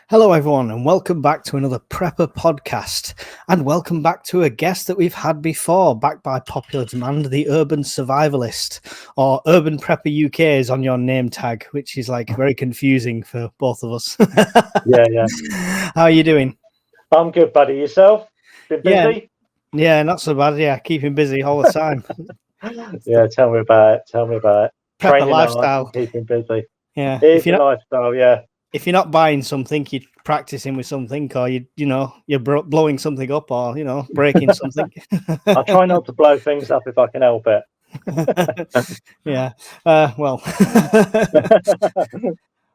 Hello, everyone, and welcome back to another Prepper podcast. And welcome back to a guest that we've had before, backed by popular demand, the Urban Survivalist, or Urban Prepper UK is on your name tag, which is like very confusing for both of us. Yeah. How are you doing? I'm good, buddy. Yourself? Been busy? Yeah, not so bad. Yeah, keeping busy all the time. Yeah, tell me about it. Prepper Training lifestyle. hard, keeping busy. Yeah, It is a lifestyle, yeah. If you're not buying something, you're practicing with something, or you're blowing something up, or breaking something. I try not to blow things up if I can help it. Yeah.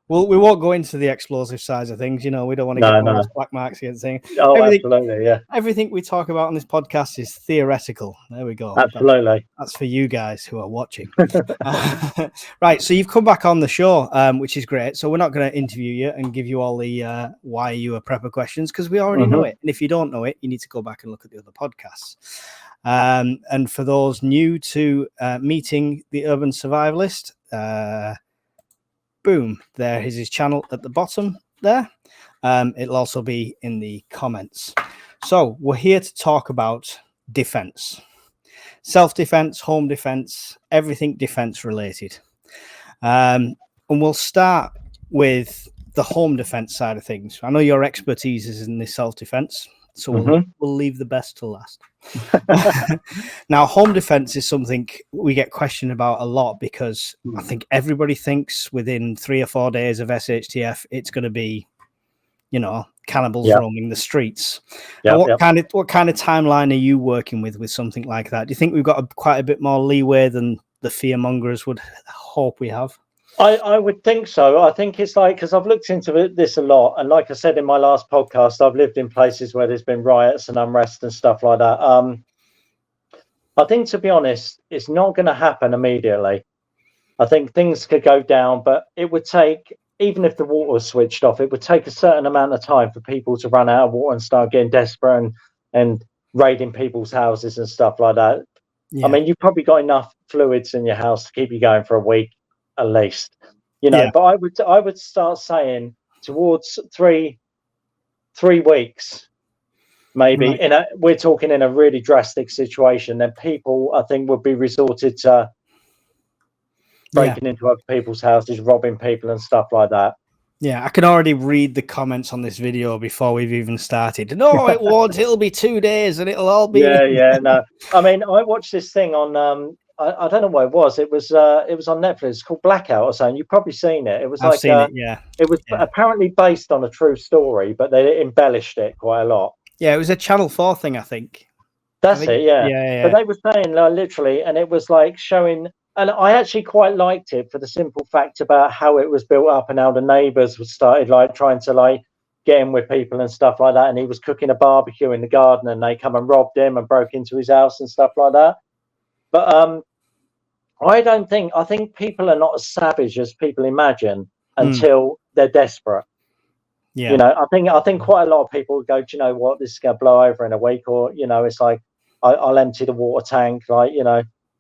Well, we won't go into the explosive sides of things. We don't want to get all those black marks against things. Oh, absolutely, yeah. Everything we talk about on this podcast is theoretical. There we go. Absolutely. That's for you guys who are watching. Right. So you've come back on the show, which is great. So we're not going to interview you and give you all the why you a prepper questions because we already know it. And if you don't know it, you need to go back and look at the other podcasts. And for those new to meeting the Urban Survivalist, boom, there is his channel at the bottom there. It'll also be in the comments. So we're here to talk about defense, self-defense, home defense, everything defense related. And we'll start with the home defense side of things. I know your expertise is in the self-defense, so we'll leave the best to last. Now, home defense is something we get questioned about a lot because I think everybody thinks within 3 or 4 days of SHTF, it's going to be, cannibals roaming the streets. What kind of timeline are you working with something like that? Do you think we've got quite a bit more leeway than the fearmongers would hope we have? I would think so. I think it's like, because I've looked into this a lot, and like I said in my last podcast, I've lived in places where there's been riots and unrest and stuff like that. I think, to be honest, it's not going to happen immediately. I think things could go down, but it would take, even if the water was switched off, it would take a certain amount of time for people to run out of water and start getting desperate and raiding people's houses and stuff like that. Yeah. I mean, you've probably got enough fluids in your house to keep you going for a week at least, but I would start saying towards three weeks, maybe. Right. We're talking in a really drastic situation, then people, I think, would be resorted to breaking into other people's houses, robbing people and stuff like that. Yeah, I can already read the comments on this video before we've even started. No, it won't. It'll be 2 days and it'll all be... Yeah, no. I mean, I watched this thing on... I don't know what it was. It was on Netflix. It's called Blackout or something. You've probably seen it. It was I've seen it, yeah. It was apparently based on a true story, but they embellished it quite a lot. Yeah, it was a Channel 4 thing, I think. That's it, yeah. But they were saying literally, and it was like showing, and I actually quite liked it for the simple fact about how it was built up and how the neighbours started trying to get in with people and stuff like that. And he was cooking a barbecue in the garden, and they come and robbed him and broke into his house and stuff like that. But I think people are not as savage as people imagine until they're desperate. Yeah. I think quite a lot of people would go, do you know what, this is going to blow over in a week, or, it's like, I'll empty the water tank,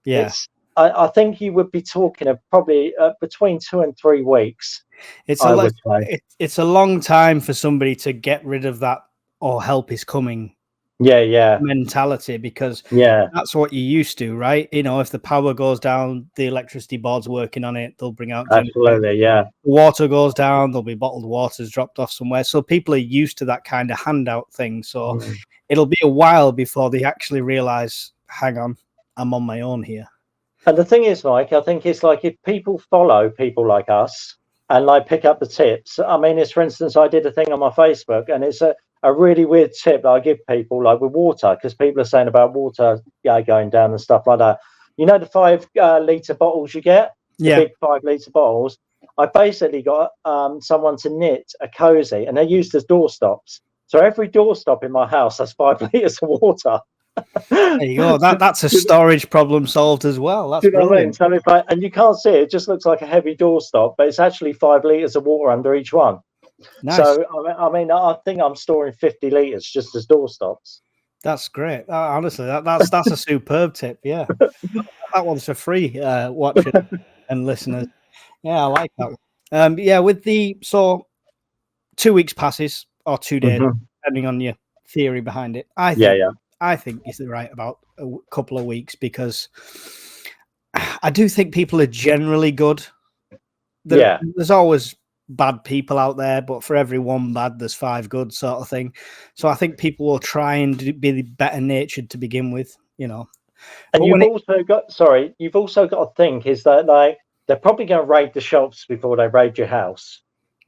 Yeah. I think you would be talking of probably between 2 and 3 weeks. It's a long time for somebody to get rid of that, or help is coming. Yeah. Mentality, because that's what you used to, right? If the power goes down, the electricity board's working on it, they'll bring out absolutely, yeah. Water goes down, there'll be bottled waters dropped off somewhere. So people are used to that kind of handout thing. So it'll be a while before they actually realize, hang on, I'm on my own here. And the thing is, Mike, I think it's like if people follow people like us and pick up the tips. I mean, it's, for instance, I did a thing on my Facebook, and it's a really weird tip that I give people, with water, because people are saying about water going down and stuff like that. The 5 litre bottles you get, the big 5 litre bottles. I basically got someone to knit a cozy, and they're used as doorstops. So every doorstop in my house has 5 litres of water. There you go. That's a storage problem solved as well. That's brilliant. So and you can't see it; just looks like a heavy doorstop, but it's actually 5 litres of water under each one. Nice. So I think I'm storing 50 litres just as doorstops. That's great. Honestly, that's a superb tip. Yeah, that one's for free. Watching and listeners. Yeah, I like that. With 2 weeks passes or 2 days, Mhm. depending on your theory behind it. I think it's right about a couple of weeks, because I do think people are generally good. There's always bad people out there, but for every one bad, there's 5 good, sort of thing. So I think people will try and be better natured to begin with, you know. And But you've also got to think is that, like, they're probably going to raid the shops before they raid your house.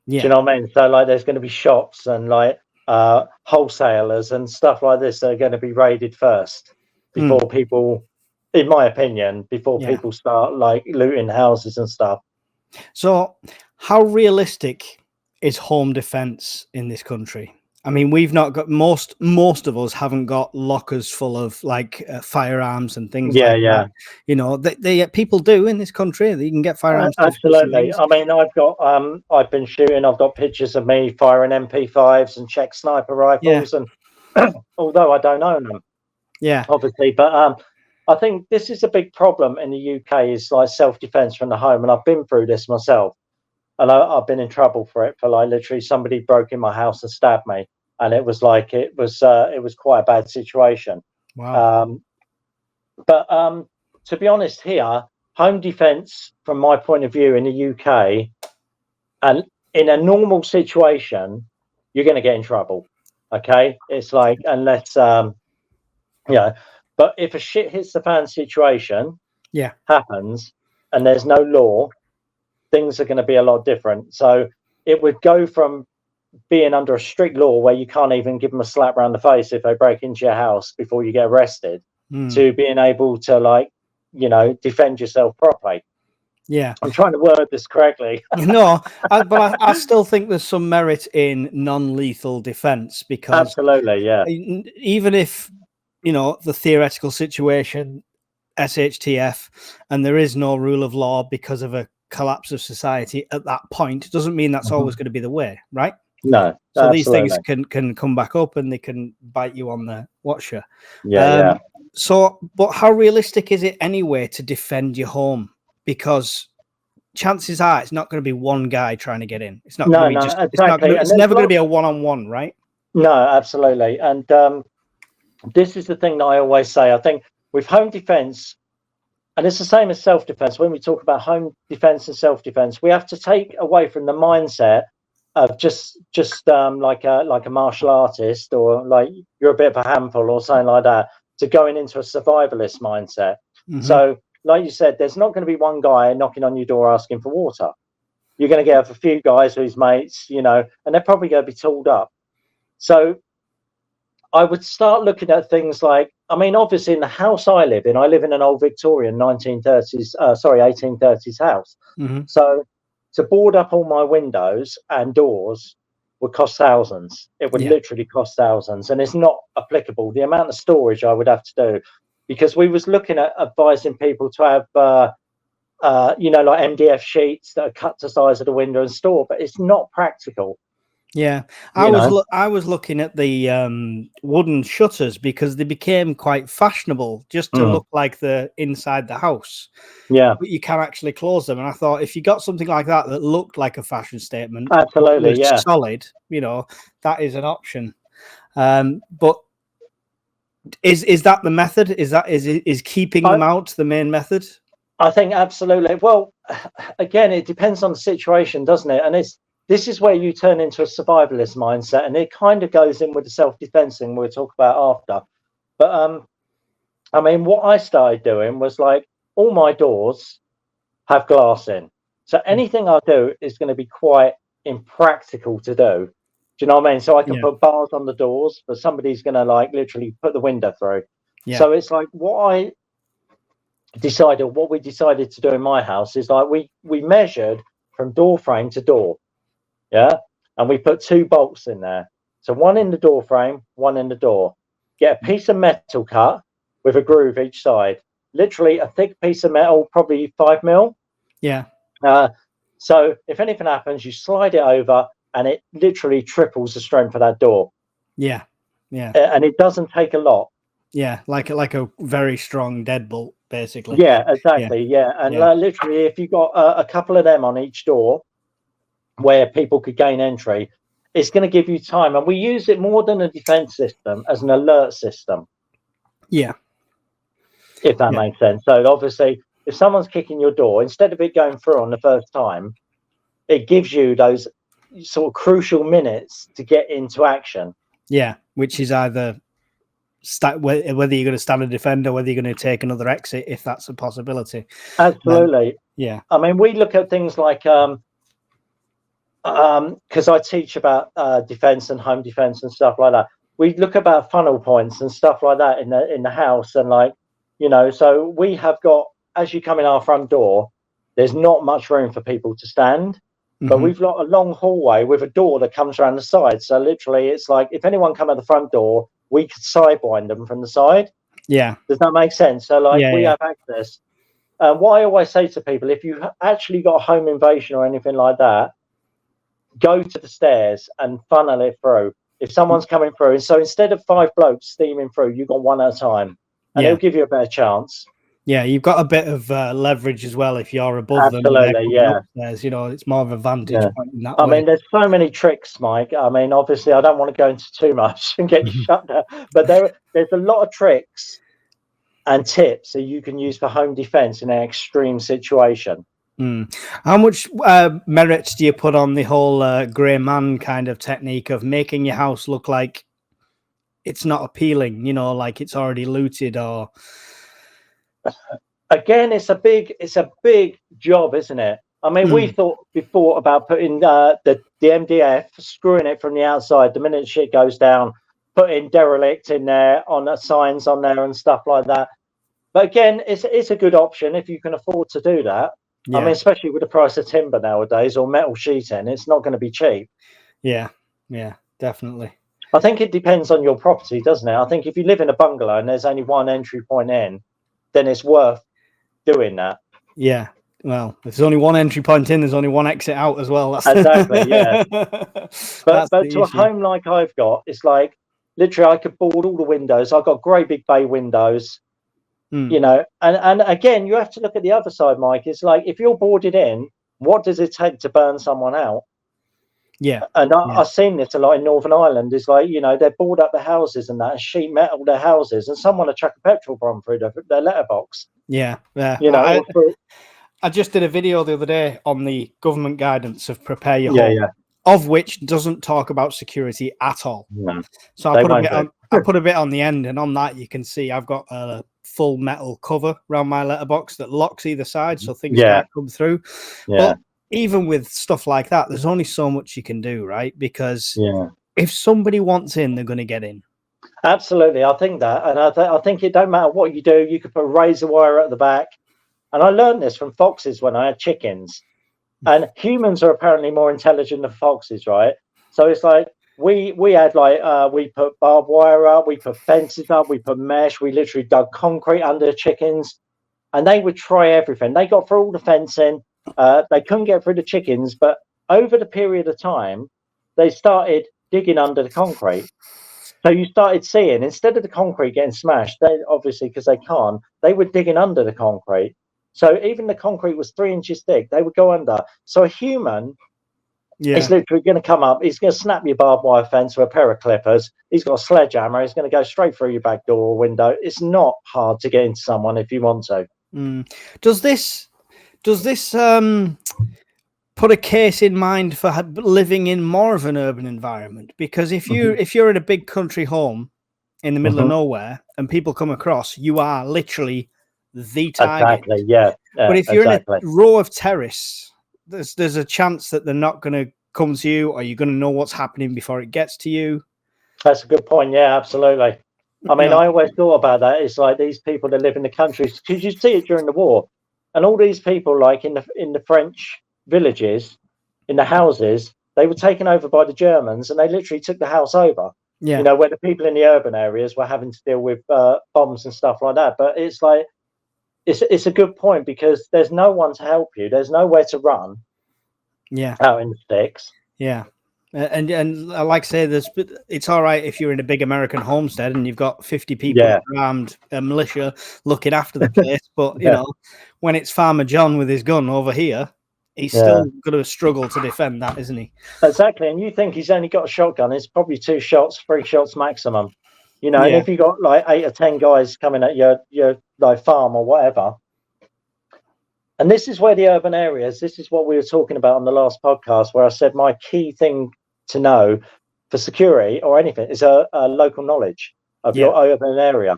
Do you know what I mean? So, like, there's going to be shops and, like, wholesalers and stuff like this that are going to be raided first before people, in my opinion, people start, like, looting houses and stuff. So how realistic is home defense in this country? I mean, we've not got most of us haven't got lockers full of like firearms and things like that. You know, they people do in this country. You can get firearms. Absolutely. I mean, I've been shooting. I've got pictures of me firing MP5s and Czech sniper rifles, and although I don't own them, obviously, but I think this is a big problem in the UK. Is like self-defense from the home, and I've been through this myself. And I've been in trouble for it, for like literally somebody broke in my house and stabbed me, and it was quite a bad situation. Wow. But to be honest, here home defence, from my point of view in the UK, and in a normal situation, you're going to get in trouble. Okay, it's like, unless but if a shit hits the fan situation happens and there's no law, things are going to be a lot different. So it would go from being under a strict law where you can't even give them a slap around the face if they break into your house before you get arrested, to being able to, like, you know, defend yourself properly. I'm trying to word this correctly. No, but I still think there's some merit in non-lethal defense, because absolutely, even if, you know, the theoretical situation, SHTF, and there is no rule of law because of a collapse of society at that point, doesn't mean that's always going to be the way, right? No. So these things can come back up and they can bite you on the watcher. So, but how realistic is it anyway to defend your home? Because chances are it's not going to be one guy trying to get in. It's not going to be exactly. It's never going to be a one-on-one, right? No, absolutely. And this is the thing that I always say. I think with home defense, and it's the same as self-defense, when we talk about home defense and self-defense, we have to take away from the mindset of just like a martial artist, or like you're a bit of a handful or something like that, to going into a survivalist mindset. So, like you said, there's not going to be one guy knocking on your door asking for water. You're going to get a few guys who's mates, you know, and they're probably going to be tooled up. So I would start looking at things like, I mean, obviously in the house I live in an old Victorian 1830s house. So to board up all my windows and doors would cost thousands. It would literally cost thousands, and it's not applicable. The amount of storage I would have to do, because we was looking at advising people to have, you know, like MDF sheets that are cut to size of the window and store, but it's not practical. I was looking at the wooden shutters, because they became quite fashionable just to look like the inside the house. But you can actually close them, and I thought, if you got something like that that looked like a fashion statement, absolutely, solid, you know, that is an option. But is that the method? Is keeping them out the main method? I think absolutely. Well, again, it depends on the situation, doesn't it? And this is where you turn into a survivalist mindset, and it kind of goes in with the self-defense thing we'll talk about after. But I mean, what I started doing was, like, all my doors have glass in, so anything I do is going to be quite impractical to do. Do you know what I mean? So I can put bars on the doors, but somebody's going to, like, literally put the window through. So it's like, what we decided to do in my house is, like, we measured from door frame to door. And we put 2 bolts in there. So one in the door frame, one in the door. Get a piece of metal cut with a groove each side. Literally a thick piece of metal, probably 5 mil. So if anything happens, you slide it over, and it literally triples the strength of that door. And it doesn't take a lot. Like a very strong deadbolt, basically. Exactly. And literally, if you got a couple of them on each door, where people could gain entry, it's going to give you time. And we use it more than a defense system as an alert system. Yeah. If that makes sense. So obviously, if someone's kicking your door, instead of it going through on the first time, it gives you those sort of crucial minutes to get into action. Yeah, which is either whether you're going to stand and defend or whether you're going to take another exit, if that's a possibility. Absolutely. Yeah. I mean, we look at things like because I teach about defense and home defense and stuff like that. We look about funnel points and stuff like that in the house, and like, you know, so we have got, as you come in our front door, there's not much room for people to stand, but we've got a long hallway with a door that comes around the side. So literally, it's like if anyone come at the front door, we could sidewind them from the side. Yeah. Does that make sense? So like we have access. What I always say to people, if you actually got a home invasion or anything like that, go to the stairs and funnel it through. If someone's coming through, and so instead of 5 blokes steaming through, you've got one at a time, and it'll give you a better chance. Yeah, you've got a bit of leverage as well if you're above them. Absolutely, yeah. Upstairs, you know, it's more of a vantage point in that I way. mean, there's so many tricks, Mike. I mean, obviously, I don't want to go into too much and get you shut down, but there's a lot of tricks and tips that you can use for home defense in an extreme situation. How much merit do you put on the whole grey man kind of technique of making your house look like it's not appealing, you know, like it's already looted? Or again, it's a big job, isn't it? I mean, we thought before about putting the MDF, screwing it from the outside. The minute shit goes down, putting derelict in there on the signs on there and stuff like that. But again, it's a good option if you can afford to do that. I mean, especially with the price of timber nowadays or metal sheeting, it's not going to be cheap. Yeah, definitely. I think it depends on your property, doesn't it? I think if you live in a bungalow and there's only one entry point in, then it's worth doing that. Yeah. Well, if there's only one entry point in, there's only one exit out as well. That's exactly, yeah. But to a home like I've got, it's like literally I could board all the windows. I've got great big bay windows. You know, and again, you have to look at the other side, Mike. It's like if you're boarded in, what does it take to burn someone out? Yeah. And I've seen this a lot in Northern Ireland. It's like, you know, they board up the houses and that, and sheet metal their houses, and someone will chuck a petrol bomb through their letterbox. Yeah. You know, I just did a video the other day on the government guidance of prepare your home, of which doesn't talk about security at all. No, so I put a bit on the end, and on that you can see I've got a full metal cover around my letterbox that locks either side, so things can't come through. But even with stuff like that, there's only so much you can do, right? Because if somebody wants in, they're going to get in. Absolutely, I think that, and I think it don't matter what you do. You could put a razor wire at the back, and I learned this from foxes when I had chickens. And humans are apparently more intelligent than foxes, right? So it's like we had like we put barbed wire up, we put fences up, we put mesh, we literally dug concrete under the chickens, and they would try everything. They got through all the fencing, they couldn't get through the chickens, but over the period of time, they started digging under the concrete. So you started seeing, instead of the concrete getting smashed, they obviously, because they can't, they were digging under the concrete. So even the concrete was 3 inches thick, they would go under. So a human is literally going to come up, he's going to snap your barbed wire fence with a pair of clippers, he's got a sledgehammer, he's going to go straight through your back door or window. It's not hard to get into someone if you want to. Does this put a case in mind for living in more of an urban environment? Because if you're in a big country home in the middle of nowhere and people come across, you are literally the target. Exactly, yeah. But if you're in a row of terrace, there's a chance that they're not going to come to you, or you're going to know what's happening before it gets to you. That's a good point. Yeah, absolutely. I mean, I always thought about that. It's like these people that live in the country, because you see it during the war, and all these people, like in the French villages, in the houses, they were taken over by the Germans, and they literally took the house over. Yeah, you know, where the people in the urban areas were having to deal with bombs and stuff like that. But it's like it's a good point, because there's no one to help you. There's nowhere to run. Yeah, out in the sticks. Yeah. And like I say, it's all right if you're in a big American homestead and you've got 50 people armed, a militia looking after the place. But, you know, when it's Farmer John with his gun over here, he's still going to struggle to defend that, isn't he? Exactly. And you think he's only got a shotgun, it's probably 2 shots, 3 shots maximum. You know, and if you got like 8 or 10 guys coming at your like farm or whatever. And this is where the urban areas, this is what we were talking about on the last podcast, where I said my key thing to know for security or anything is a local knowledge of your urban area.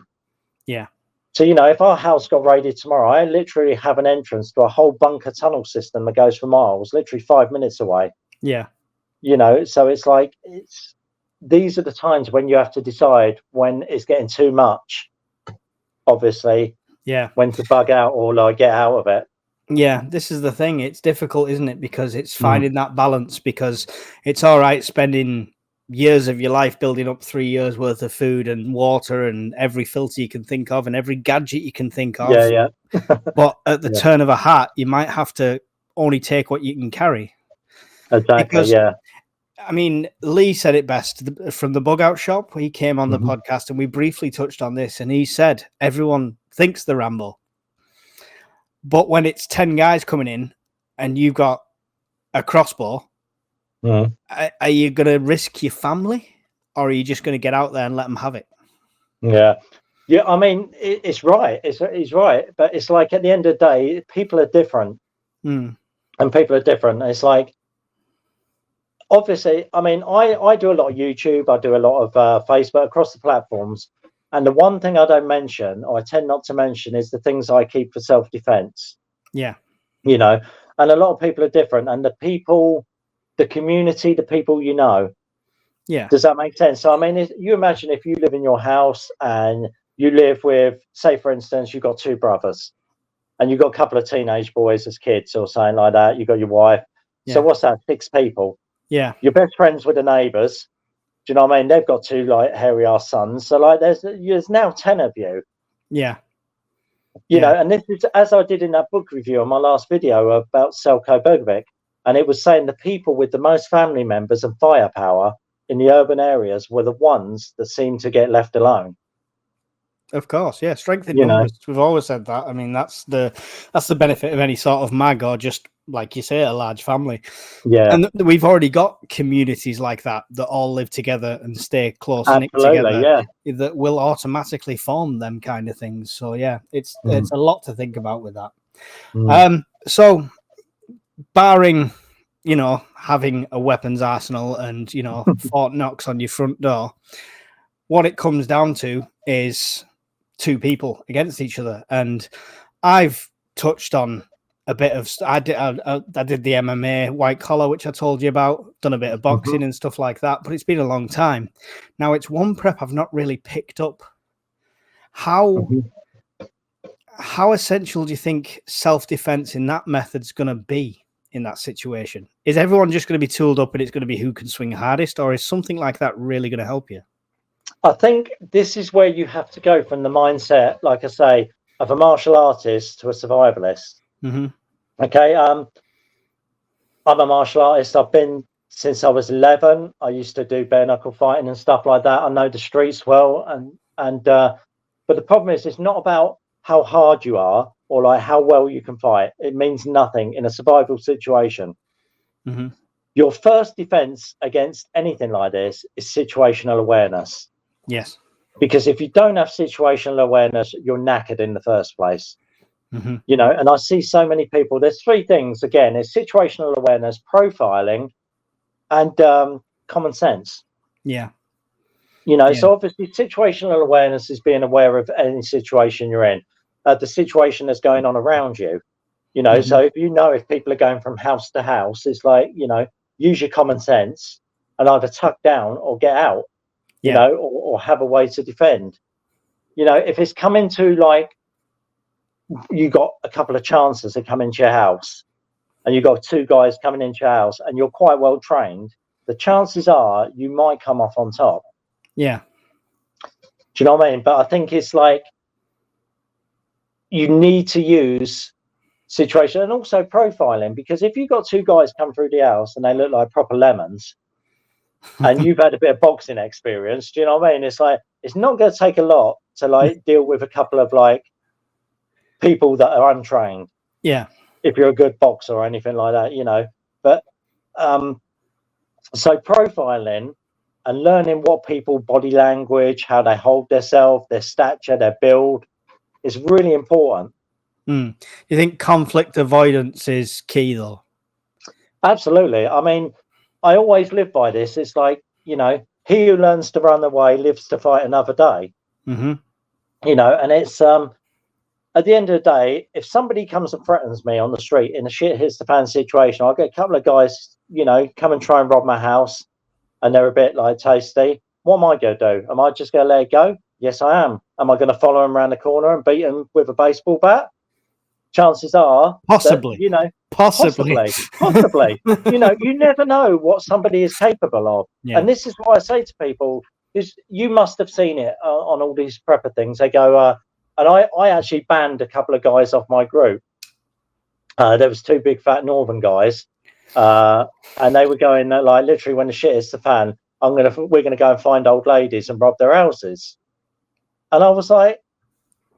Yeah. So, you know, if our house got raided tomorrow, I literally have an entrance to a whole bunker tunnel system that goes for miles, literally 5 minutes away. Yeah. You know, so it's like, these are the times when you have to decide when it's getting too much, obviously. Yeah. When to bug out or like get out of it. Yeah, this is the thing. It's difficult, isn't it? Because it's finding that balance, because it's all right spending years of your life building up 3 years worth of food and water and every filter you can think of and every gadget you can think of. Yeah. But at the turn of a hat, you might have to only take what you can carry. Exactly, because, I mean, Lee said it best from the Bug Out Shop. He came on the podcast and we briefly touched on this, and he said everyone thinks they're Rambo. But when it's 10 guys coming in and you've got a crossbow, are you going to risk your family, or are you just going to get out there and let them have it? Yeah. I mean, it's right. It's right. But it's like at the end of the day, people are different. And people are different. It's like, obviously, I mean, I do a lot of YouTube. I do a lot of Facebook across the platforms. And the one thing I don't mention, or I tend not to mention, is the things I keep for self-defense. Yeah. You know, and a lot of people are different. And the people, the community, the people you know. Yeah. Does that make sense? So, I mean, you imagine if you live in your house and you live with, say, for instance, you've got 2 brothers and you've got a couple of teenage boys as kids or something like that. You've got your wife. Yeah. So what's that? 6 people. Yeah. You're best friends with the neighbours. Do you know what I mean? They've got 2 like hairy ass sons. So like there's now 10 of you. Yeah. You know, and this is, as I did in that book review on my last video about Selko Bergovic, and it was saying the people with the most family members and firepower in the urban areas were the ones that seem to get left alone. Of course, yeah. Strength in numbers. We've always said that. I mean, that's the benefit of any sort of mag, or just, like you say, a large family. Yeah. And we've already got communities like that all live together and stay close knit together. That will automatically form them kind of things. So yeah, it's a lot to think about with that. So barring, you know, having a weapons arsenal and, you know, Fort Knox on your front door, what it comes down to is 2 people against each other. And I've touched on a bit of, I did the MMA white collar, which I told you about, done a bit of boxing and stuff like that, but it's been a long time. Now it's one prep I've not really picked up. How essential do you think self-defense in that method's going to be in that situation? Is everyone just going to be tooled up and it's going to be who can swing hardest, or is something like that really going to help you? I think this is where you have to go from the mindset, like I say, of a martial artist to a survivalist. Okay. I'm a martial artist. I've been since I was 11. I used to do bare knuckle fighting and stuff like that. I know the streets well. But the problem is, it's not about how hard you are or like how well you can fight. It means nothing in a survival situation. Your first defense against anything like this is situational awareness. Yes. Because if you don't have situational awareness, you're knackered in the first place. You know, and I see so many people. There's 3 things. Again, it's situational awareness, profiling, and common sense. Yeah. You know, so obviously situational awareness is being aware of any situation you're in, the situation that's going on around you. You know, so if people are going from house to house, it's like, you know, use your common sense and either tuck down or get out. You know, or have a way to defend. You know, if it's coming to like, you got a couple of chances to come into your house and you've got 2 guys coming into your house and you're quite well trained, the chances are you might come off on top. Yeah. Do you know what I mean? But I think it's like, you need to use situation and also profiling, because if you've got 2 guys come through the house and they look like proper lemons, and you've had a bit of boxing experience, do you know what I mean? It's like, it's not going to take a lot to like deal with a couple of like people that are untrained. Yeah. if you're a good boxer or anything like that, you know. But so profiling and learning what people body language, how they hold themselves, their stature, their build is really important. You think conflict avoidance is key though? Absolutely. I mean, I always live by this. It's like, you know, he who learns to run away lives to fight another day. You know, and it's at the end of the day, if somebody comes and threatens me on the street in a shit hits the fan situation, I'll get a couple of guys, you know, come and try and rob my house, and they're a bit like tasty. What am I going to do? Am I just going to let it go? Yes, I am. Am I going to follow him around the corner and beat him with a baseball bat? Chances are, Possibly, that, you know, possibly. You know, you never know what somebody is capable of. Yeah. And this is why I say to people, is you must have seen it on all these prepper things. They go, and I actually banned a couple of guys off my group. There was two big fat northern guys, and they were going like literally when the shit hits the fan, we're gonna go and find old ladies and rob their houses. And I was like,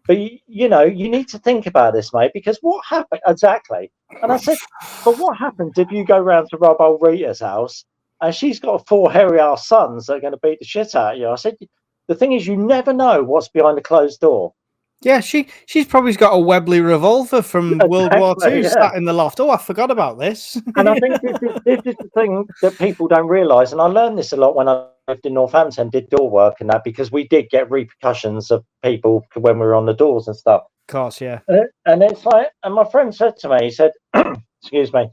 but you know, you need to think about this, mate, because what happened exactly? And I said, but what happens if you go round to rob old Rita's house and she's got 4 hairy ass sons that are going to beat the shit out of you? I said, the thing is, you never know what's behind the closed door. Yeah, she's probably got a Webley revolver from World War II sat in the loft. Oh, I forgot about this. And I think this is the thing that people don't realise. And I learned this a lot when I lived in Northampton, did door work and that, because we did get repercussions of people when we were on the doors and stuff. Of course, yeah. And it's like, and my friend said to me, he said, excuse me,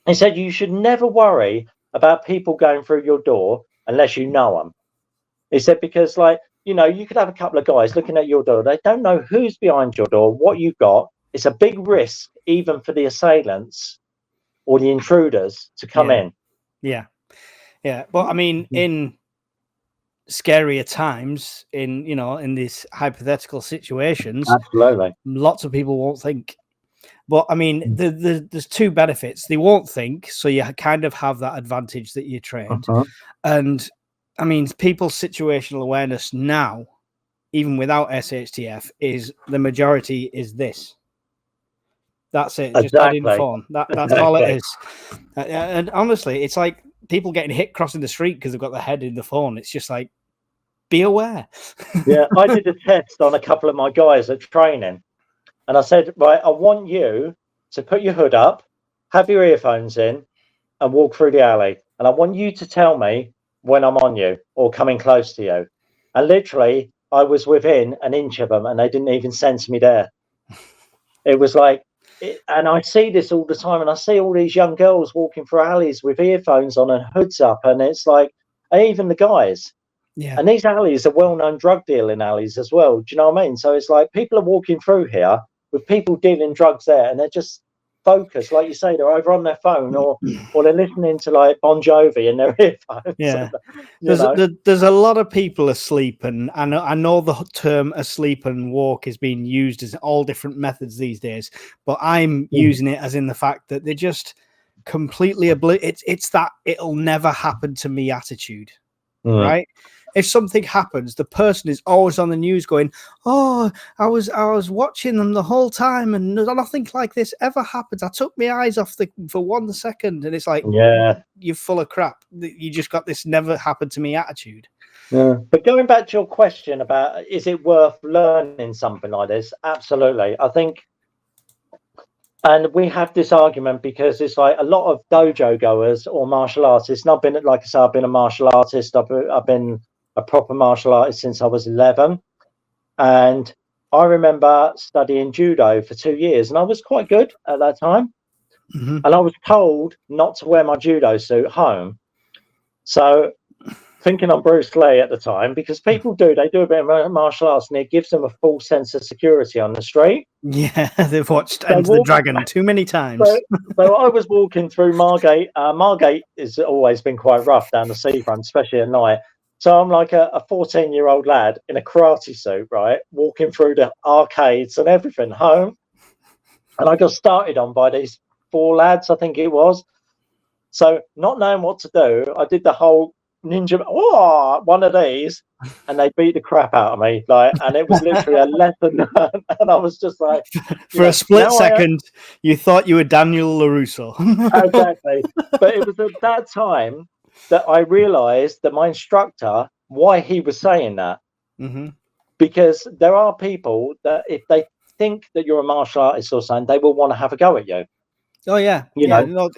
he said, you should never worry about people going through your door unless you know them. He said, because like, you know, you could have a couple of guys looking at your door. They don't know who's behind your door, what you've got. It's a big risk, even for the assailants or the intruders to come in. Yeah. But I mean, in scarier times, in these hypothetical situations, absolutely, lots of people won't think. But I mean, there's two benefits. They won't think, so you kind of have that advantage that you're trained. And I mean, people's situational awareness now, even without SHTF, is the majority is this. That's it. Just adding phone. That's all it is. And honestly, it's like people getting hit crossing the street because they've got their head in the phone. It's just like, be aware. Yeah, I did a test on a couple of my guys at training. And I said, right, I want you to put your hood up, have your earphones in, and walk through the alley. And I want you to tell me when I'm on you or coming close to you. And literally, I was within an inch of them, and they didn't even sense me there. It was like, and I see this all the time, and I see all these young girls walking through alleys with earphones on and hoods up, and it's like, and even the guys. Yeah. And these alleys are well-known drug dealing alleys as well. Do you know what I mean? So it's like people are walking through here with people dealing drugs there, and they're just focused, like you say, they're over on their phone or they're listening to like Bon Jovi in their earphones. Yeah, there's a lot of people asleep, and I know the term asleep and walk is being used as all different methods these days, but I'm using it as in the fact that they're just completely it's that it'll never happen to me attitude, right? If something happens, the person is always on the news going, "Oh, I was watching them the whole time, and nothing like this ever happens. I took my eyes off for 1 second," and it's like, yeah, you're full of crap. You just got this never happened to me attitude. Yeah. But going back to your question about is it worth learning something like this? Absolutely, I think. And we have this argument because it's like a lot of dojo goers or martial artists. And I've been, like I said, I've been a martial artist. I've been a proper martial artist since I was 11. And I remember studying judo for 2 years, and I was quite good at that time. And I was told not to wear my judo suit home. So thinking I'm Bruce Lee at the time, because people they do a bit of martial arts and it gives them a full sense of security on the street. Yeah, they've watched Enter the Dragon too many times. So I was walking through Margate. Margate has always been quite rough down the seafront, especially at night. So I'm like a 14-year-old lad in a karate suit, right, walking through the arcades and everything home. And I got started on by these 4 lads, I think it was. So not knowing what to do, I did the whole ninja, oh, one of these, and they beat the crap out of me. Like, and it was literally a lesson learned. And I was just like, for a split second, you thought you were Daniel LaRusso. Exactly. But it was at that time that I realized that my instructor, why he was saying that. Mm-hmm. Because there are people that if they think that you're a martial artist or something, they will want to have a go at you. Oh yeah, you know. No,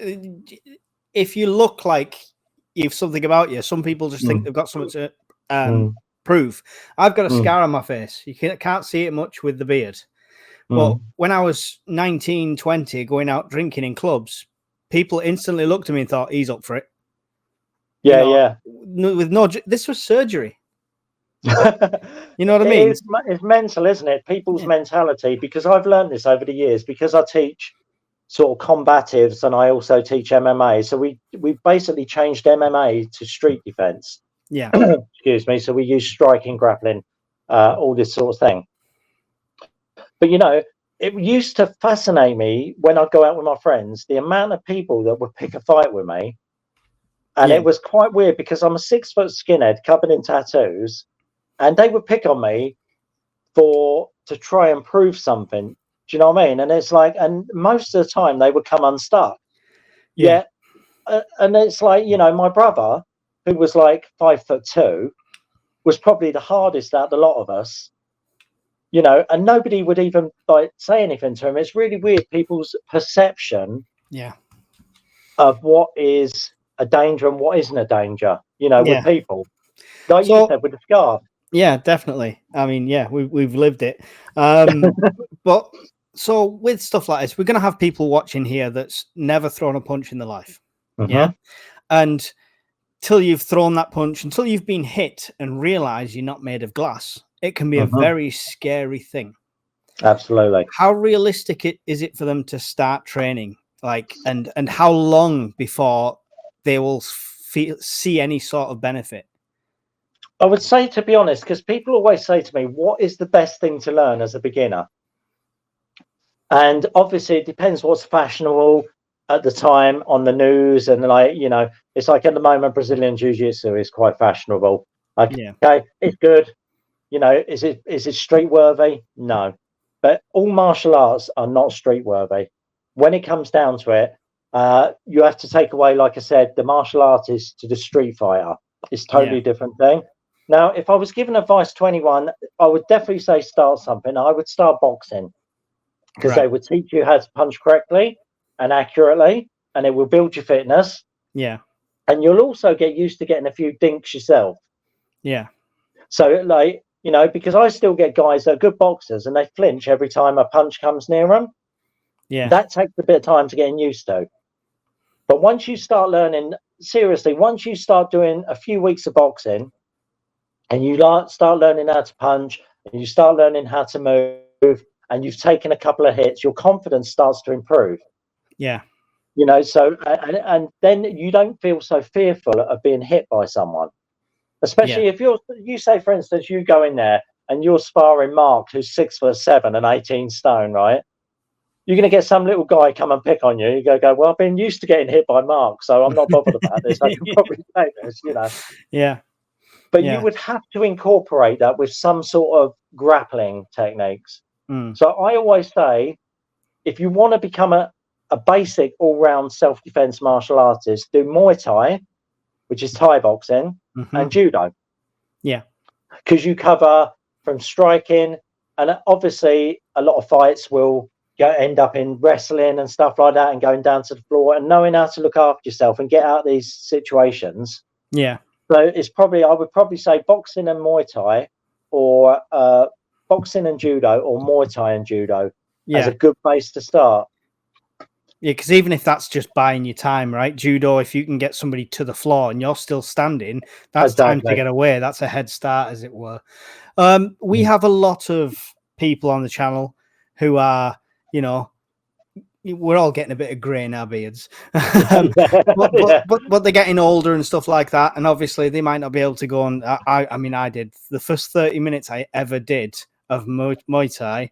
if you look like you've something about you, some people just think they've got something to prove. I've got a scar on my face. You can't see it much with the beard. But when I was 19, 20, going out drinking in clubs, people instantly looked at me and thought, he's up for it. Yeah. With no, this was surgery. You know what I mean? It's mental, isn't it? People's mentality, because I've learned this over the years, because I teach sort of combatives and I also teach MMA. So we've basically changed MMA to street defense. Yeah. Excuse me. So we use striking, grappling, all this sort of thing. But, you know, it used to fascinate me when I'd go out with my friends, the amount of people that would pick a fight with me. And it was quite weird because I'm a 6 foot skinhead covered in tattoos, and they would pick on me to try and prove something. Do you know what I mean? And it's like, and most of the time they would come unstuck. Yeah. And it's like, you know, my brother, who was like 5'2", was probably the hardest out of the lot of us. You know, and nobody would even like say anything to him. It's really weird, people's perception of what is a danger and what isn't a danger, you know, with people. Like you said, with the scarf. Yeah, definitely. I mean, we've lived it. But so with stuff like this, we're going to have people watching here that's never thrown a punch in their life. Yeah. And till you've thrown that punch, until you've been hit and realize you're not made of glass, it can be a very scary thing. Absolutely. How realistic is it for them to start training? Like, and how long before they will see any sort of benefit? I would say, to be honest, because people always say to me, what is the best thing to learn as a beginner? And obviously it depends what's fashionable at the time on the news. And like, you know, it's like at the moment, Brazilian Jiu-Jitsu is quite fashionable. Okay, it's good. You know, is it street worthy? No. But all martial arts are not street worthy. When it comes down to it, you have to take away, like I said, the martial artist to the street fighter. It's totally different thing. Now, if I was given advice to anyone, I would definitely say start something. I would start boxing, because they would teach you how to punch correctly and accurately, and it will build your fitness. Yeah. And you'll also get used to getting a few dinks yourself. Yeah. So, like, you know, because I still get guys that are good boxers and they flinch every time a punch comes near them. Yeah. That takes a bit of time to get used to. But once you start learning, seriously, once you start doing a few weeks of boxing and you start learning how to punch and you start learning how to move and you've taken a couple of hits, your confidence starts to improve. Yeah. You know, so, and then you don't feel so fearful of being hit by someone. Especially if you say, for instance, you go in there and you're sparring Mark, who's 6'7" and 18 stone, right? You're going to get some little guy come and pick on you. You go, well, I've been used to getting hit by Mark, so I'm not bothered about this. I can probably take this, you know. Yeah. But you would have to incorporate that with some sort of grappling techniques. So I always say, if you want to become a basic all-round self-defense martial artist, do Muay Thai, which is Thai boxing, and judo. Yeah. Because you cover from striking, and obviously a lot of fights will end up in wrestling and stuff like that, and going down to the floor and knowing how to look after yourself and get out of these situations. Yeah. So it's I would probably say boxing and Muay Thai, or boxing and judo, or Muay Thai and judo as a good base to start. Yeah, because even if that's just buying you time, right? Judo, if you can get somebody to the floor and you're still standing, that's time to get away. That's a head start, as it were. We have a lot of people on the channel who are, you know, we're all getting a bit of grey in our beards, but they're getting older and stuff like that. And obviously they might not be able to go on. I mean, I did the first 30 minutes I ever did of Muay Thai,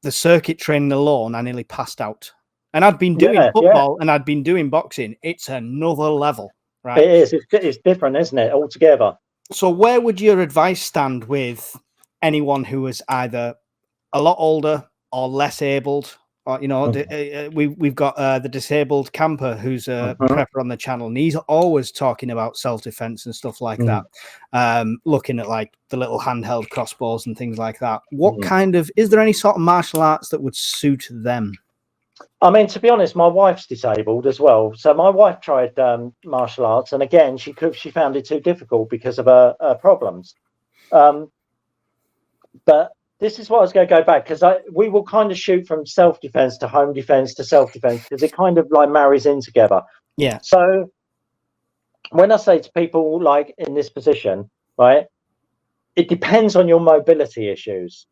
the circuit training alone, I nearly passed out. And I'd been doing football and I'd been doing boxing. It's another level. right? It is. It's different, isn't it? Altogether. So where would your advice stand with anyone who is either a lot older or less abled? Or, you know, we've got the disabled camper who's a prepper on the channel, and he's always talking about self-defense and stuff like that, looking at like the little handheld crossbows and things like that. What kind of, is there any sort of martial arts that would suit them? I mean, to be honest, my wife's disabled as well. So my wife tried martial arts, and again, she found it too difficult because of her problems. But this is what I was going to go back, because we will kind of shoot from self-defense to home defense to self-defense, because it kind of like marries in together. Yeah. So when I say to people like in this position, right, it depends on your mobility issues.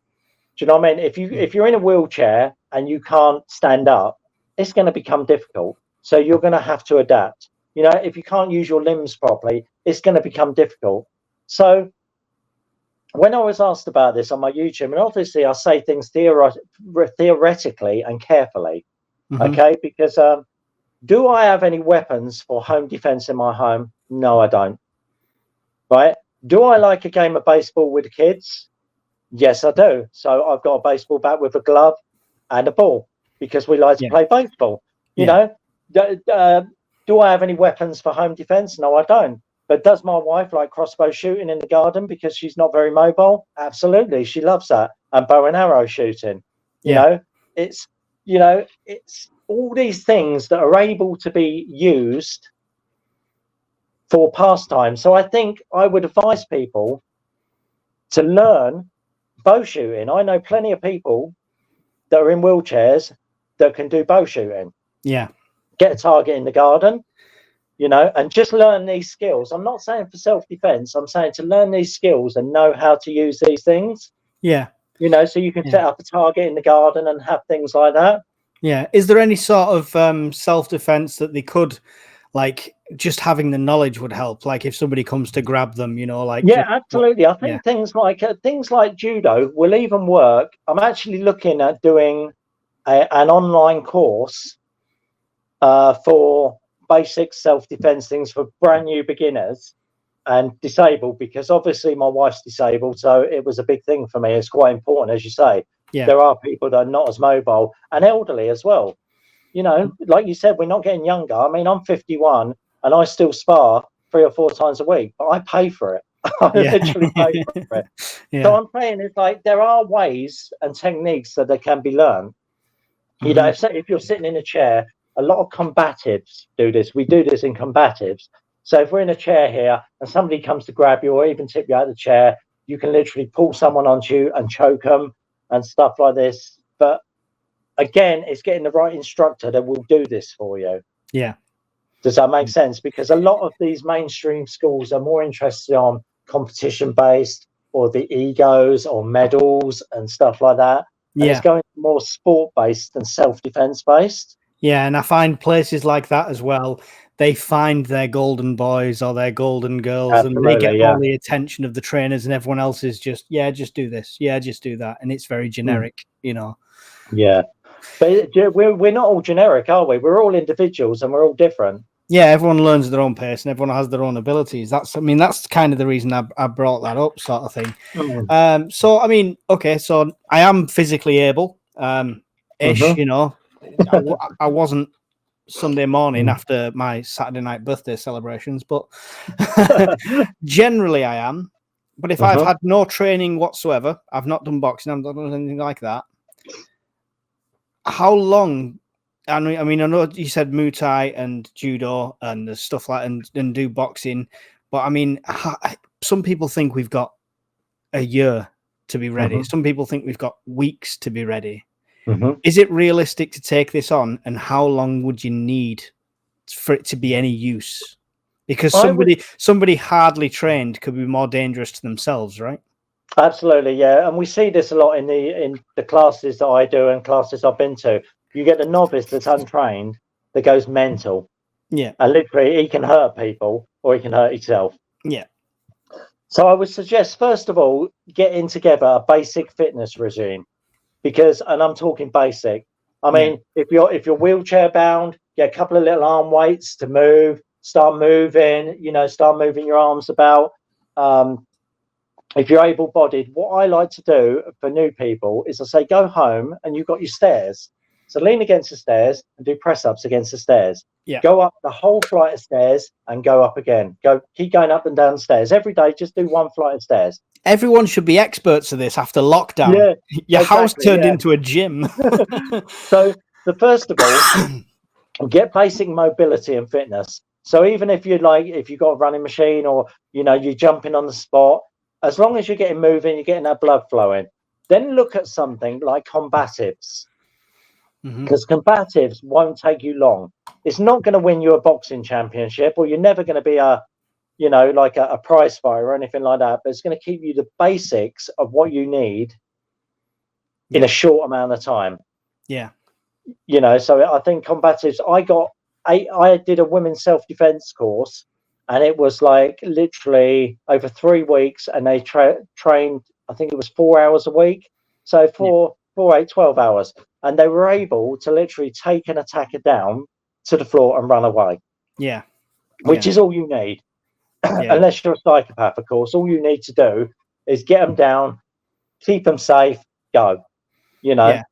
Do you know what I mean? If you're in a wheelchair and you can't stand up, it's going to become difficult. So you're going to have to adapt. You know, if you can't use your limbs properly, it's going to become difficult. So when I was asked about this on my YouTube, and obviously I say things theoretically and carefully, okay? Because do I have any weapons for home defense in my home? No, I don't. Right? Do I like a game of baseball with the kids? Yes, I do. So I've got a baseball bat with a glove and a ball, because we like to play baseball. You know, do I have any weapons for home defense? No, I don't. But does my wife like crossbow shooting in the garden because she's not very mobile? Absolutely. She loves that. And bow and arrow shooting. You know, it's all these things that are able to be used for pastime. So I think I would advise people to learn bow shooting. I know plenty of people that are in wheelchairs that can do bow shooting. Yeah. Get a target in the garden, you know, and just learn these skills. I'm not saying for self-defense. I'm saying to learn these skills and know how to use these things. Yeah. You know, so you can set up a target in the garden and have things like that. Yeah. Is there any sort of self-defense that they could, like, just having the knowledge would help? Like if somebody comes to grab them, you know, like. Yeah, absolutely. I think things like judo will even work. I'm actually looking at doing an online course for basic self-defense things for brand new beginners and disabled, because obviously my wife's disabled, so it was a big thing for me. It's quite important, as you say. There are people that are not as mobile and elderly as well. You know, like you said, we're not getting younger. I mean, I'm 51 and I still spar 3 or 4 times a week, but I pay for it. I literally pay for it. So I'm saying it's like there are ways and techniques that they can be learned. You know, if you're sitting in a chair, a lot of combatives do this. We do this in combatives. So if we're in a chair here and somebody comes to grab you or even tip you out of the chair, you can literally pull someone onto you and choke them and stuff like this. But again, it's getting the right instructor that will do this for you. Yeah. Does that make sense? Because a lot of these mainstream schools are more interested on competition based or the egos or medals and stuff like that. And it's going more sport based than self-defense based. Yeah, and I find places like that as well, they find their golden boys or their golden girls. Absolutely, and they get all the attention of the trainers, and everyone else is just, just do this, just do that. And it's very generic, you know. Yeah. But we're not all generic, are we? We're all individuals and we're all different. Yeah, everyone learns at their own pace and everyone has their own abilities. That's kind of the reason I brought that up, sort of thing. So, I mean, okay, so I am physically able, ish, you know. I wasn't Sunday morning after my Saturday night birthday celebrations, but generally I am. But if I've had no training whatsoever, I've not done boxing, I've not done anything like that. How long? I mean, I know you said Muay Thai and judo and the stuff like and do boxing, but I mean, some people think we've got a year to be ready. Some people think we've got weeks to be ready. Is it realistic to take this on, and how long would you need for it to be any use? Because somebody hardly trained could be more dangerous to themselves, right? Absolutely, yeah. And we see this a lot in the classes that I do and classes I've been to. You get the novice that's untrained that goes mental. Yeah. And literally he can hurt people or he can hurt himself. Yeah. So I would suggest, first of all, getting together a basic fitness regime. Because, and I'm talking basic. I mean, if you're wheelchair bound, get a couple of little arm weights to move, start moving, start moving your arms about. If you're able-bodied, what I like to do for new people is I say, go home and you've got your stairs. So lean against the stairs and do press-ups against the stairs. Yeah. Go up the whole flight of stairs and go up again. Keep going up and down stairs. Every day, just do one flight of stairs. Everyone should be experts at this after lockdown. Yeah, Your exactly, house turned into a gym. So the first of all, get basic mobility and fitness. So even if you've got a running machine or, you're jumping on the spot, as long as you're getting moving, you're getting that blood flowing, then look at something like combatives. Because combatives won't take you long. It's not going to win you a boxing championship, or you're never going to be a prize fighter or anything like that. But it's going to keep you the basics of what you need in a short amount of time. Yeah. So I think combatives, I did a women's self-defense course, and it was like literally over 3 weeks, and they trained, I think it was 4 hours a week. So 12 hours. And they were able to literally take an attacker down to the floor and run away. Yeah. Which is all you need. Unless you're a psychopath, of course. All you need to do is get them down, keep them safe, go. Yeah.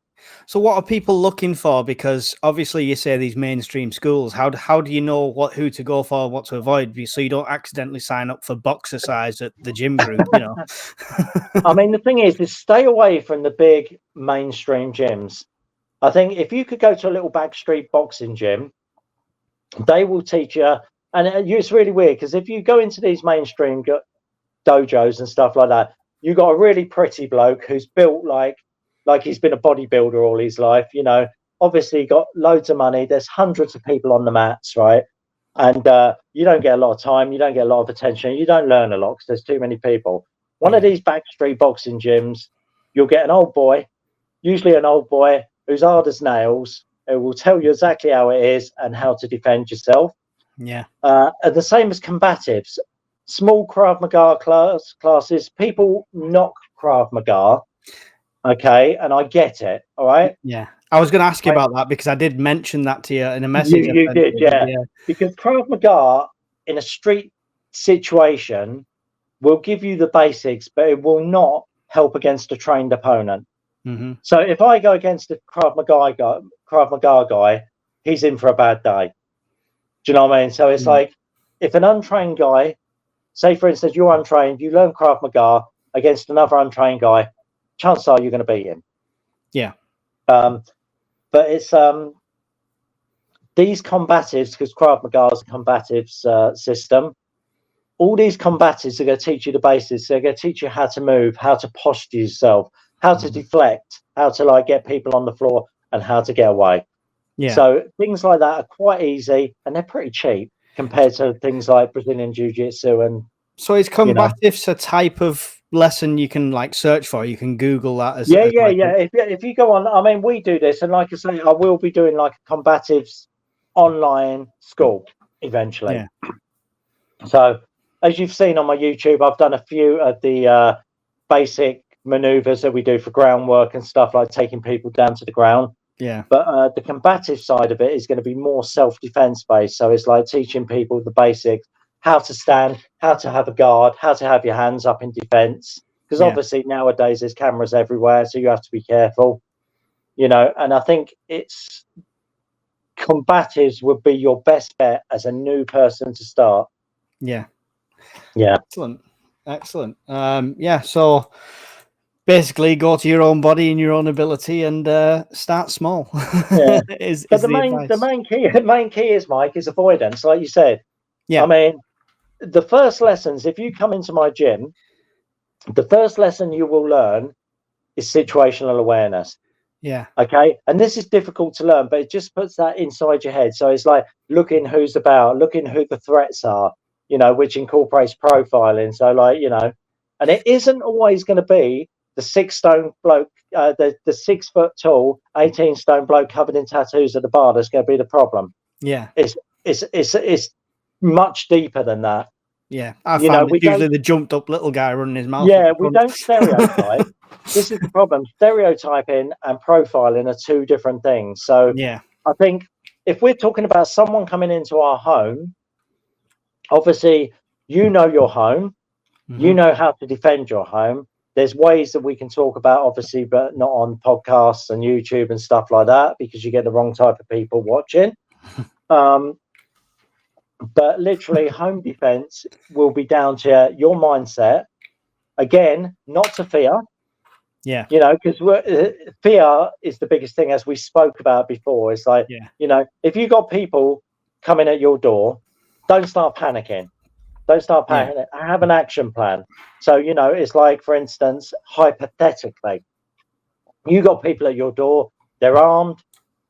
So what are people looking for? Because obviously you say these mainstream schools. How do you know who to go for, what to avoid, so you don't accidentally sign up for boxercise at the gym group? I mean, the thing is stay away from the big mainstream gyms. I think if you could go to a little backstreet boxing gym, they will teach you. And it's really weird, because if you go into these mainstream dojos and stuff like that, you got a really pretty bloke who's built like he's been a bodybuilder all his life, obviously got loads of money. There's hundreds of people on the mats, right? And you don't get a lot of time, you don't get a lot of attention, you don't learn a lot because there's too many people. One of these backstreet boxing gyms, you'll get an old boy, usually an old boy who's hard as nails, who will tell you exactly how it is and how to defend yourself. Yeah. And the same as combatives. Small Krav Maga classes, people knock Krav Maga. Okay, and I get it. All right. Yeah, I was going to ask you about that, because I did mention that to you in a message. You did, yeah. Because Krav Maga in a street situation will give you the basics, but it will not help against a trained opponent. So if I go against a Krav Maga guy, he's in for a bad day. Do you know what I mean? So it's like, if an untrained guy, say for instance you're untrained, you learn Krav Maga against another untrained guy, chances are you're going to beat him. Yeah. But it's these combatives, because Krav Maga is a combatives system. All these combatives are going to teach you the basics. They're going to teach you how to move, how to posture yourself, how to deflect, how to get people on the floor, and how to get away. Yeah. So things like that are quite easy, and they're pretty cheap compared to things like Brazilian Jiu-Jitsu. And so is combatives a type of lesson you can search for? You can Google that as yeah. If you go on, I mean, we do this, and like I say, I will be doing a combatives online school eventually. Yeah. So as you've seen on my YouTube, I've done a few of the basic maneuvers that we do for groundwork and stuff, like taking people down to the ground. Yeah. But the combative side of it is going to be more self-defense based. So it's like teaching people the basics, how to stand, how to have a guard, how to have your hands up in defense. Because obviously nowadays there's cameras everywhere, so you have to be careful. And I think combatives would be your best bet as a new person to start. Yeah. Excellent. So basically go to your own body and your own ability and start small. But the main key is, Mike, is avoidance, like you said. I mean, the first lessons, if you come into my gym, the first lesson you will learn is situational awareness. Okay. And this is difficult to learn, but it just puts that inside your head. So it's like looking who's about, looking who the threats are, which incorporates profiling. So and it isn't always going to be the 6 stone bloke, the 6 foot tall, 18 stone bloke covered in tattoos at the bar that's going to be the problem. Yeah. It's much deeper than that. Yeah. I found it's usually the jumped up little guy running his mouth. Yeah, we don't stereotype. This is the problem. Stereotyping and profiling are 2 different things. So I think if we're talking about someone coming into our home, obviously, you know your home, you know how to defend your home. There's ways that we can talk about, obviously, but not on podcasts and YouTube and stuff like that, because you get the wrong type of people watching. But literally, home defense will be down to your mindset. Again, not to fear. Yeah. You know, because fear is the biggest thing, as we spoke about before. It's like, you know, if you got people coming at your door, don't start panicking. Don't start panicking. Have an action plan. So, you know, it's like, for instance, hypothetically, you got people at your door, they're armed,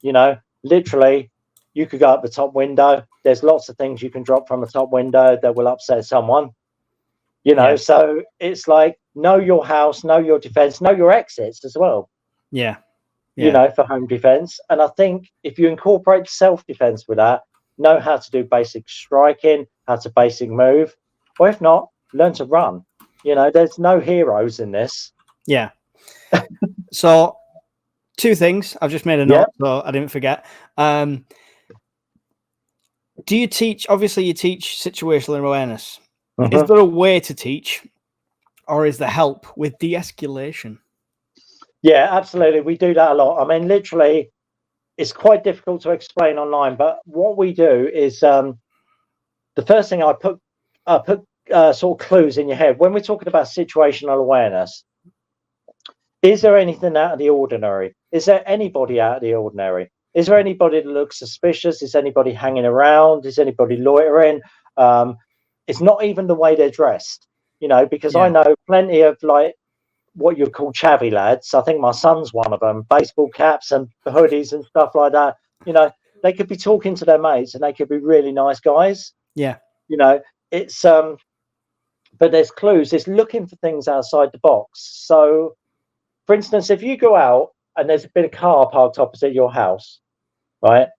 you know, literally, you could go up the top window. There's lots of things you can drop from a top window that will upset someone. You know, so it's like, know your house, know your defense, know your exits as well. Yeah. You know, for home defense. And I think if you incorporate self-defense with that, know how to do basic striking, how to basic move, or if not, learn to run. You know, there's no heroes in this. Yeah. So, two things. I've just made a note, so I didn't forget. Do you teach, obviously you teach situational awareness. Is there a way to teach, or is there help with de-escalation? Yeah, absolutely. We do that a lot. I mean, literally, it's quite difficult to explain online, but what we do is the first thing I put sort of clues in your head. When we're talking about situational awareness, is there anything out of the ordinary? Is there anybody out of the ordinary? Is there anybody that looks suspicious? Is anybody hanging around? Is anybody loitering? It's not even the way they're dressed, you know, because I know plenty of like what you call chavvy lads. I think my son's one of them. Baseball caps and hoodies and stuff like that. You know, they could be talking to their mates and they could be really nice guys. Yeah. You know, it's but there's clues. It's looking for things outside the box. So, for instance, if you go out and there's been a car parked opposite your house, right?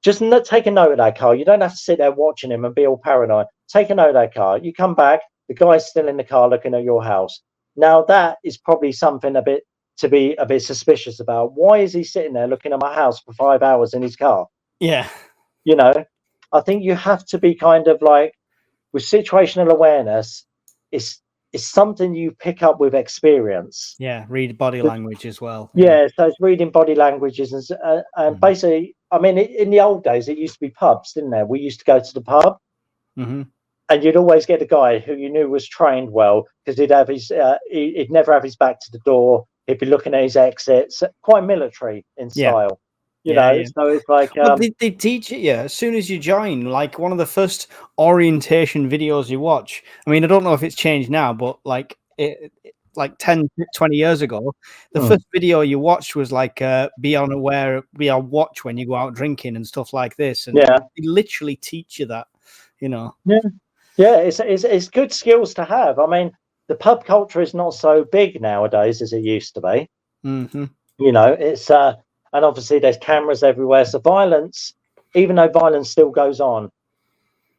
Just take a note of that car. You don't have to sit there watching him and be all paranoid. Take a note of that car. You come back, the guy's still in the car looking at your house. Now that is probably something to be a bit suspicious about. Why is he sitting there looking at my house for 5 hours in his car? Yeah. You know, I think you have to be kind of like, with situational awareness, it's something you pick up with experience. Yeah, read body language as well. Yeah, so it's reading body languages and basically, I mean, in the old days, it used to be pubs, didn't there? We used to go to the pub, and you'd always get a guy who you knew was trained well, because he'd have his, he'd never have his back to the door. He'd be looking at his exits, quite military in style. You know, so it's like they teach it you as soon as you join. Like one of the first orientation videos you watch. I mean, I don't know if it's changed now, but like like 10, 20 years ago, the first video you watched was like be on watch when you go out drinking and stuff like this. And they literally teach you that, you know. Yeah, it's good skills to have. I mean, the pub culture is not so big nowadays as it used to be. You know, it's and obviously there's cameras everywhere. So violence, even though violence still goes on,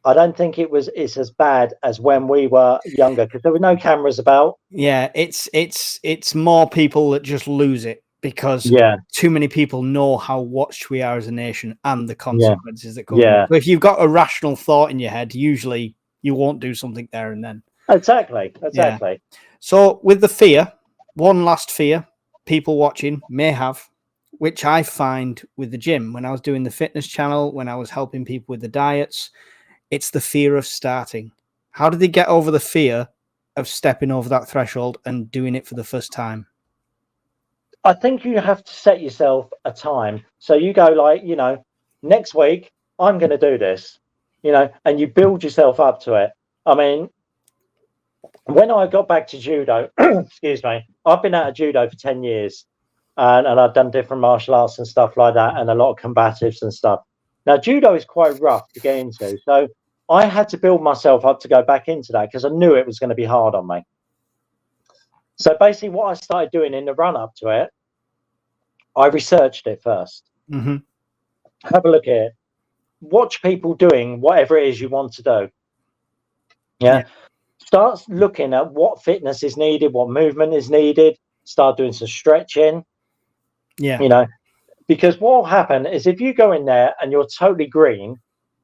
I don't think it's as bad as when we were younger, because there were no cameras about. Yeah, it's more people that just lose it because too many people know how watched we are as a nation and the consequences that come. So if you've got a rational thought in your head, usually you won't do something there and then. Exactly. So with the fear, one last fear people watching may have, which I find with the gym, when I was doing the fitness channel, when I was helping people with the diets, it's the fear of starting. How do they get over the fear of stepping over that threshold and doing it for the first time? I think you have to set yourself a time. So you go like, you know, next week, I'm going to do this, you know, and you build yourself up to it. I mean, when I got back to judo, excuse me, I've been out of judo for 10 years and I've done different martial arts and stuff like that, and a lot of combatives and stuff. Now, judo is quite rough to get into. So I had to build myself up to go back into that because I knew it was going to be hard on me. So basically what I started doing in the run up to it, I researched it first. Have a look at it. Watch people doing whatever it is you want to do. Yeah. Start looking at what fitness is needed, what movement is needed. Start doing some stretching. You know, because what will happen is if you go in there and you're totally green,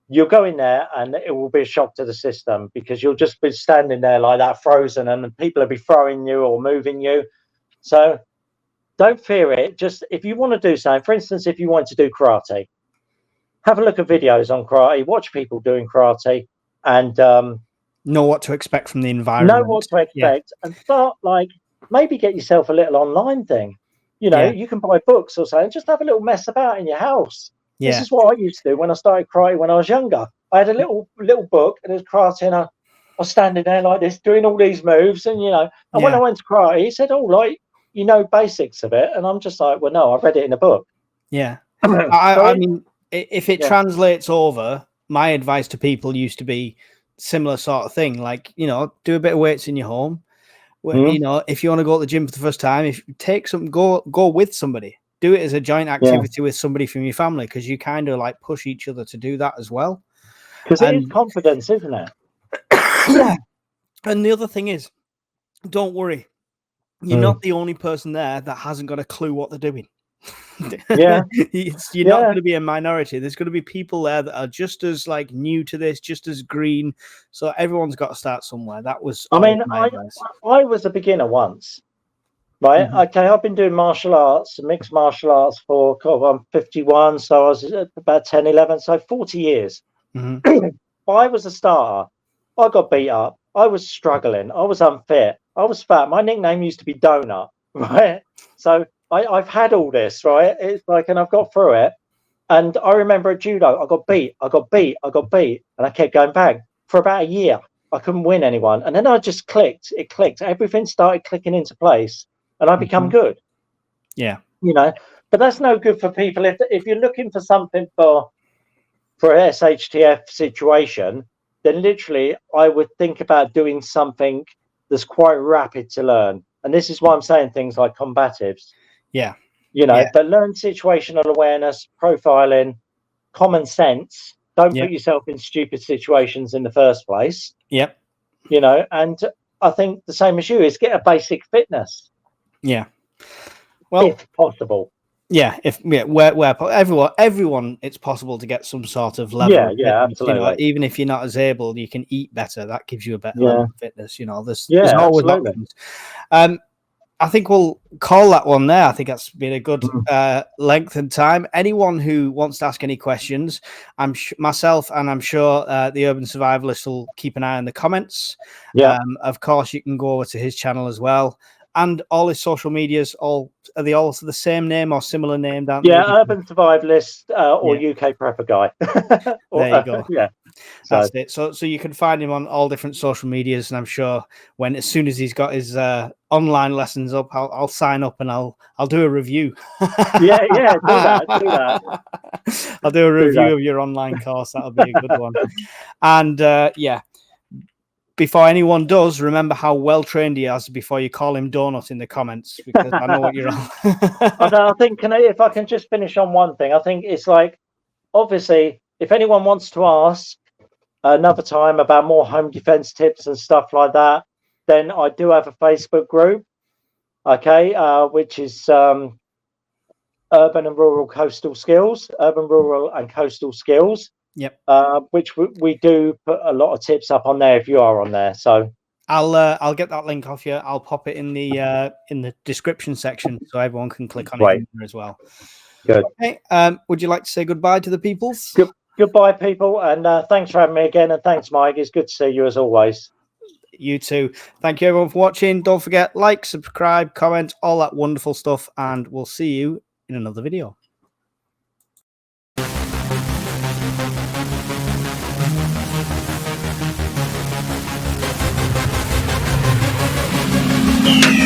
you'll go in there and it will be a shock to the system, because you'll just be standing there like that, frozen, and people will be throwing you or moving you. So don't fear it. Just if you want to do something, for instance, if you want to do karate, have a look at videos on karate, watch people doing karate, and know what to expect from the environment. Know what to expect, and start, like, maybe get yourself a little online thing. You know, you can buy books or something. Just have a little mess about in your house. This is what I used to do when I started karate when I was younger. I had a little book, and it was karate, and I was standing there like this, doing all these moves, and and when I went to karate, he said, "Oh, like, basics of it," and I'm just like, "Well, no, I read it in a book." Yeah, I mean, if it translates over, my advice to people used to be similar sort of thing, like, do a bit of weights in your home. If you want to go to the gym for the first time, if you take some, go with somebody. Do it as a joint activity with somebody from your family, because you kind of like push each other to do that as well. Because it is confidence, isn't it? Yeah. And the other thing is, don't worry. You're not the only person there that hasn't got a clue what they're doing. You're not going to be a minority. There's going to be people there that are just as like new to this, just as green. So everyone's got to start somewhere. That was, I was a beginner once, right? Okay, I've been doing martial arts, mixed martial arts for, I'm 51, so I was about 10, 11, so 40 years. I was a starter. I got beat up. I was struggling. I was unfit. I was fat. My nickname used to be Donut, right? So I've had all this, right? It's like, and I've got through it. And I remember at judo, I got beat, and I kept going back for about a year. I couldn't win anyone, and then I just clicked. It clicked. Everything started clicking into place, and I become good. Yeah, but that's no good for people if you're looking for something for a SHTF situation. Then literally, I would think about doing something that's quite rapid to learn. And this is why I'm saying things like combatives. But learn situational awareness, profiling, common sense. Don't put yourself in stupid situations in the first place. And I think the same as you is get a basic fitness. Well, if possible. Where everyone, it's possible to get some sort of level. Absolutely. Even if you're not as able, you can eat better. That gives you a better level of fitness. There's always options. I think we'll call that one there. I think that's been a good length and time. Anyone who wants to ask any questions, myself, and I'm sure the Urban Survivalist will keep an eye on the comments. Of course, you can go over to his channel as well. And all his social medias, are they all the same name or similar name? Urban Survivalist or UK Prepper Guy. There you go. That's it. So you can find him on all different social medias, and I'm sure as soon as he's got his online lessons up, I'll sign up and I'll do a review. Do that. I'll do a review of your online course. That'll be a good one. And before anyone does, remember how well trained he is before you call him Donut in the comments, because I know what you're on. I think, if I can just finish on one thing, I think it's like, obviously, if anyone wants to ask another time about more home defense tips and stuff like that, then I do have a Facebook group, which is Urban and Rural Coastal Skills, Urban, Rural and Coastal Skills. Which we do put a lot of tips up on there if you are on there. So I'll get that link off you. I'll pop it in the description section so everyone can click on it as well. Good. Okay. Would you like to say goodbye to the peoples? Goodbye, people, and thanks for having me again. And thanks, Mike. It's good to see you as always. You too. Thank you, everyone, for watching. Don't forget, like, subscribe, comment, all that wonderful stuff, and we'll see you in another video. Yeah.